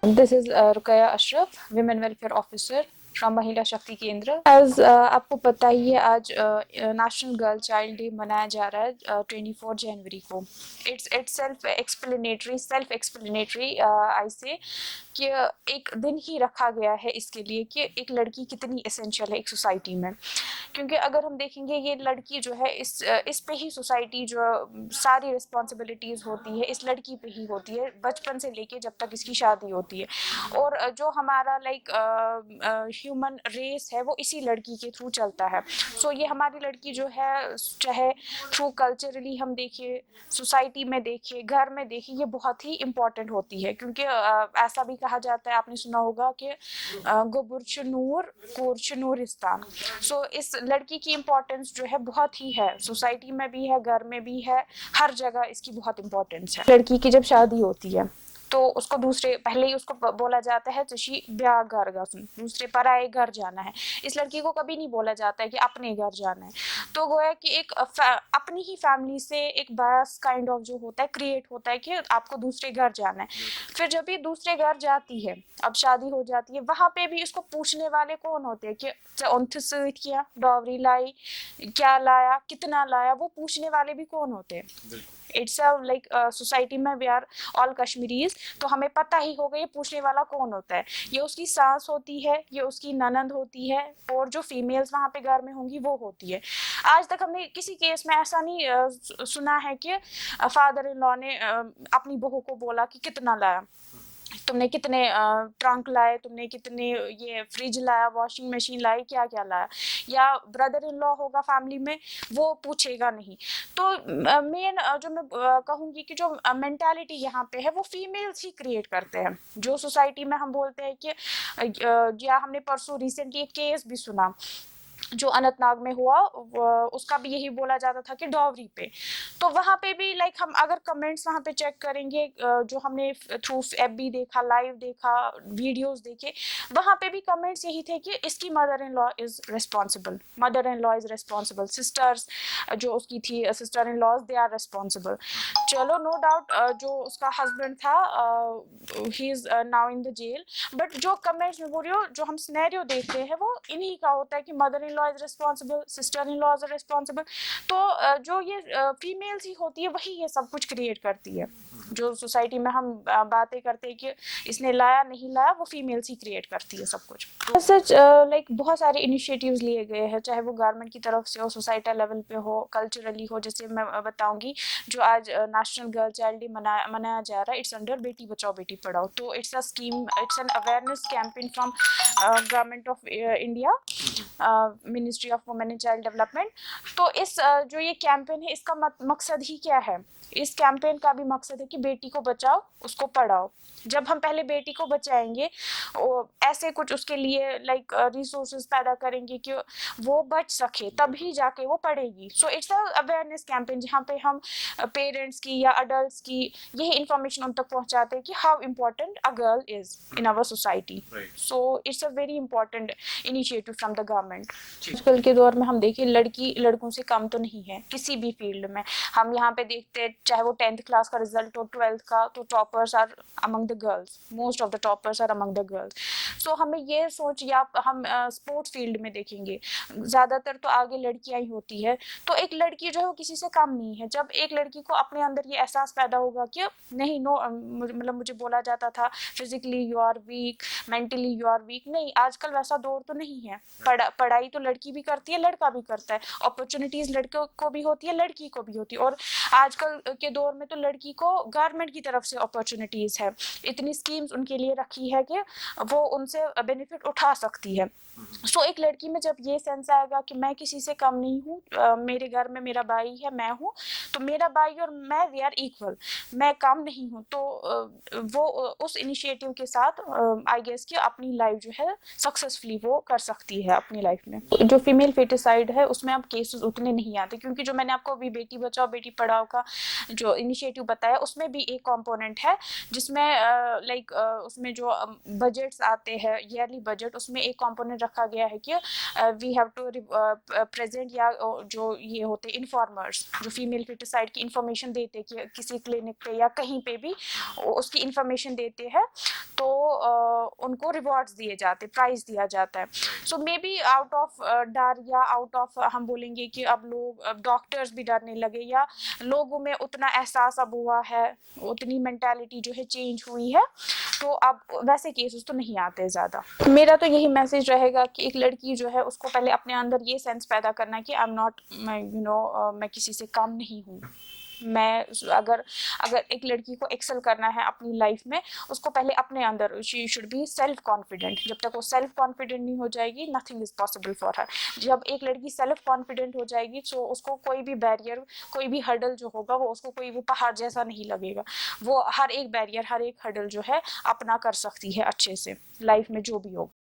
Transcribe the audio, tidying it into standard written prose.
This is Ruqayya Ashraf, Women Welfare Officer from महिला शक्ति केंद्र। As आपको पता ही है, आज नेशनल गर्ल चाइल्ड डे मनाया जा रहा है 24 जनवरी को। It's self explanatory I say कि एक दिन ही रखा गया है इसके लिए कि एक लड़की कितनी एसेंशियल है एक सोसाइटी में। क्योंकि अगर हम देखेंगे ये लड़की जो है इस पे ही सोसाइटी जो सारी रिस्पॉन्सिबिलिटीज़ होती है इस लड़की पे ही होती है, बचपन से लेके जब तक इसकी शादी होती है। और जो हमारा ह्यूमन रेस है वो इसी लड़की के थ्रू चलता है। सो ये हमारी लड़की जो है, चाहे थ्रू कल्चरली हम देखें, सोसाइटी में देखें, घर में देखें, ये बहुत ही इम्पोर्टेंट होती है। क्योंकि ऐसा भी कहा जाता है, आपने सुना होगा कि गुबुर्च नूर कुर्च नूरिस्तान। सो इस लड़की की इम्पोर्टेंस जो है बहुत ही है, सोसाइटी में भी है, घर में भी है, हर जगह इसकी बहुत इम्पोर्टेंस है। लड़की की जब शादी होती है तो उसको पहले ही उसको बोला जाता है तुशी ब्याह घर गसन, दूसरे पराए घर जाना है। इस लड़की को कभी नहीं बोला जाता है कि अपने घर जाना है। तो गोया कि एक अपनी ही फैमिली से एक बायस काइंड ऑफ जो होता है क्रिएट होता है कि आपको दूसरे घर जाना है। फिर जब ये दूसरे घर जाती है, अब शादी हो जाती है, वहाँ पे भी इसको पूछने वाले कौन होते हैं कि किया डॉवरी लाई, क्या लाया, कितना लाया, वो पूछने वाले भी कौन होते हैं। इट्स लाइक सोसाइटी में वी आर ऑल कश्मीरीज, तो हमें पता ही होगा ये पूछने वाला कौन होता है। ये उसकी सास होती है, ये उसकी ननंद होती है, और जो फीमेल्स वहाँ पे घर में होंगी वो होती है। आज तक हमने किसी केस में ऐसा नहीं सुना है कि फादर इन लॉ ने अपनी बहू को बोला कि कितना लाया, तुमने कितने ट्रंक लाए, तुमने कितने ये फ्रिज लाया, वॉशिंग मशीन लाई, क्या क्या लाया। या ब्रदर इन लॉ होगा फैमिली में, वो पूछेगा नहीं। तो मेन जो मैं कहूँगी कि जो मेंटालिटी यहाँ पे है वो फीमेल्स ही क्रिएट करते हैं। जो सोसाइटी में हम बोलते हैं कि या हमने परसों रिसेंटली एक केस भी सुना जो अनंतनाग में हुआ, उसका भी यही बोला जाता था कि डॉवरी पे। तो वहाँ पे भी हम अगर कमेंट्स वहाँ पे चेक करेंगे, जो हमने थ्रू एफबी देखा, लाइव देखा, वीडियोस देखे, वहाँ पे भी कमेंट्स यही थे कि इसकी mother in law is responsible, sisters जो उसकी थी, sister in laws, they are responsible. चलो नो डाउट जो उसका हस्बैंड था he is now in the jail, but जो कमेंट्स में बोल रही हो, जो हम सिनेरियो देख रहे हैं वो इन्हीं का होता है कि mother in law is responsible, sister in law is responsible. तो जो ये फीमेल्स ही होती है वही ये सब कुछ क्रिएट करती है। जो सोसाइटी में हम बातें करते हैं कि इसने लाया नहीं लाया, वो फीमेल्स ही क्रिएट करती है सब कुछ। सच बहुत सारे इनिशिएटिव्स लिए गए हैं, चाहे वो गवर्नमेंट की तरफ से हो, सोसाइटी लेवल पे हो, कल्चरली हो। जैसे मैं बताऊंगी जो आज नेशनल गर्ल चाइल्ड डे मनाया जा रहा है, इट्स अंडर बेटी बचाओ बेटी पढ़ाओ। तो it's a scheme, it's an awareness campaign from government of India, ministry of women and child development. तो इस जो ये कैंपेन है इसका मकसद ही क्या है? इस कैंपेन का भी मकसद है कि बेटी को बचाओ, उसको पढ़ाओ। जब हम पहले बेटी को बचाएंगे, ऐसे कुछ उसके लिए रिसोर्सेज पैदा करेंगे कि वो बच सके, तभी जाके वो पढ़ेगी। सो इट्स अ अवेयरनेस कैंपेन जहाँ पे हम पेरेंट्स की या अडल्ट्स की यही इंफॉर्मेशन उन तक पहुँचाते हैं कि how important a girl is in our society. So it's a very important initiative from the government. आजकल के दौर में हम देखिए लड़की लड़कों से कम तो नहीं है किसी भी फील्ड में। हम यहाँ पे देखते हैं चाहे वो 10th क्लास का रिजल्ट हो, 12th का, तो toppers are among the girls, most of the toppers are among the girls. So हमें ये सोच, या हम स्पोर्ट्स फील्ड में देखेंगे ज़्यादातर तो आगे लड़कियां ही होती है। तो एक लड़की जो है वो किसी से कम नहीं है। जब एक लड़की को अपने अंदर ये एहसास पैदा होगा कि नहीं, नो, मतलब मुझे बोला जाता था physically you are weak, mentally you are weak, नहीं, आजकल वैसा दौर तो नहीं है। पढ़ाई तो लड़की भी करती है, लड़का भी करता है, अपॉर्चुनिटीज लड़कों को भी होती है, लड़की को भी होती है। और आजकल के दौर में तो लड़की को गवर्नमेंट की तरफ से अपॉर्चुनिटीज है, इतनी स्कीम्स उनके लिए रखी है कि वो उनसे बेनिफिट उठा सकती है। सो एक लड़की में जब ये सेंस आएगा कि मैं किसी से कम नहीं हूँ, मेरे घर में मेरा भाई है, मैं हूँ, तो मेरा भाई और मैं वी आर इक्वल, मैं कम नहीं हूँ, तो वो उस इनिशिएटिव के साथ आई गेस कि अपनी लाइफ जो है सक्सेसफुली वो कर सकती है अपनी लाइफ में। जो फीमेल फेटिसाइड है उसमें अब केसेस उतने नहीं आते, क्योंकि जो मैंने आपको अभी बेटी बचाओ बेटी पढ़ाओ का जो इनिशिएटिव बताया उसमें میں بھی ایک کمپوننٹ ہے جس میں لائک اس میں جو بجٹس آتے ہیں ایئرلی بجٹ, اس میں ایک کمپوننٹ رکھا گیا ہے کہ وی ہیو ٹو پریزنٹ, یا جو یہ ہوتے انفارمرس جو فیمیل فیٹیسائڈ کی انفارمیشن دیتے کہ کسی کلینک پہ یا کہیں پہ بھی اس کی انفارمیشن دیتے ہیں تو ان کو ریوارڈس دیے جاتے, پرائز دیا جاتا ہے. سو مے بی آؤٹ آف ڈر یا آؤٹ آف ہم بولیں گے کہ اب لوگ ڈاکٹرز بھی ڈرنے لگے یا لوگوں میں اتنا احساس اب ہوا ہے, اتنی مینٹالٹی جو ہے چینج ہوئی ہے, تو اب ویسے کیسز تو نہیں آتے زیادہ. میرا تو یہی میسج رہے گا کہ ایک لڑکی جو ہے اس کو پہلے اپنے اندر یہ سینس پیدا کرنا ہے کہ آئی ایم ناٹ, میں کسی سے کم نہیں ہوں. میں اگر ایک لڑکی کو ایکسل کرنا ہے اپنی لائف میں, اس کو پہلے اپنے اندر she should be self confident. جب تک وہ سیلف کانفیڈنٹ نہیں ہو جائے گی nothing is possible for her. جب ایک لڑکی سیلف کانفیڈنٹ ہو جائے گی تو اس کو کوئی بھی بیریئر, کوئی بھی ہرڈل جو ہوگا وہ اس کو کوئی وہ پہاڑ جیسا نہیں لگے گا. وہ ہر ایک بیریئر, ہر ایک ہرڈل جو ہے اپنا کر سکتی ہے اچھے سے لائف میں جو بھی ہوگا.